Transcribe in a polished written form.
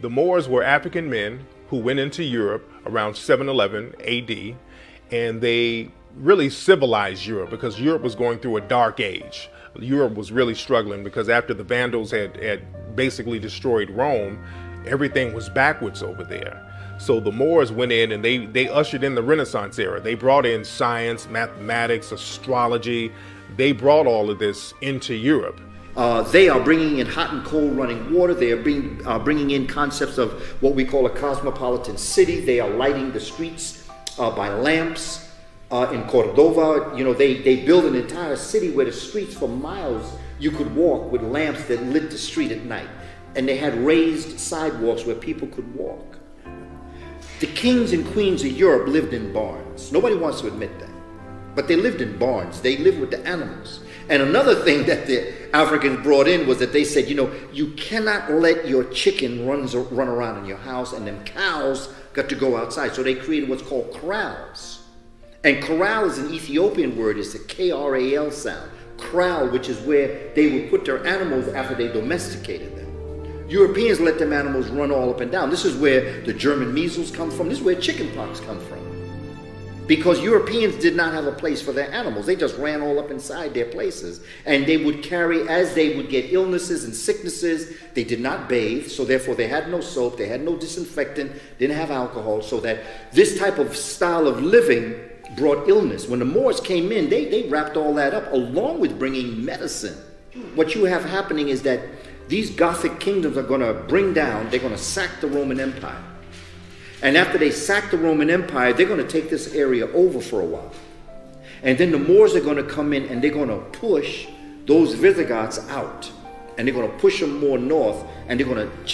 The Moors were African men who went into Europe around 711 AD, and they really civilized Europe because Europe was going through a dark age. Europe was really struggling because after the Vandals had basically destroyed Rome, everything was backwards over there. So the Moors went in and they ushered in the Renaissance era. They brought in science, mathematics, astrology. They brought all of this into Europe. They are bringing in hot and cold running water. They are bringing in concepts of what we call a cosmopolitan city. They are lighting the streets by lamps. In Cordova, they built an entire city where the streets for miles you could walk with lamps that lit the street at night. And they had raised sidewalks where people could walk. The kings and queens of Europe lived in barns. Nobody wants to admit that. But they lived in barns. They lived with the animals. And another thing that the Africans brought in was that they said, you cannot let your chicken run around in your house, and them cows got to go outside. So they created what's called corrals. And corral is an Ethiopian word. It's a K-R-A-L sound. Corral, which is where they would put their animals after they domesticated them. Europeans let them animals run all up and down. This is where the German measles come from. This is where chickenpox come from. Because Europeans did not have a place for their animals. They just ran all up inside their places. And they would carry, as they would get illnesses and sicknesses, they did not bathe, so therefore they had no soap, they had no disinfectant, didn't have alcohol, so that this type of style of living brought illness. When the Moors came in, they wrapped all that up along with bringing medicine. What you have happening is that these Gothic kingdoms are going to they're going to sack the Roman Empire. And after they sack the Roman Empire, they're going to take this area over for a while. And then the Moors are going to come in and they're going to push those Visigoths out. And they're going to push them more north, and they're going to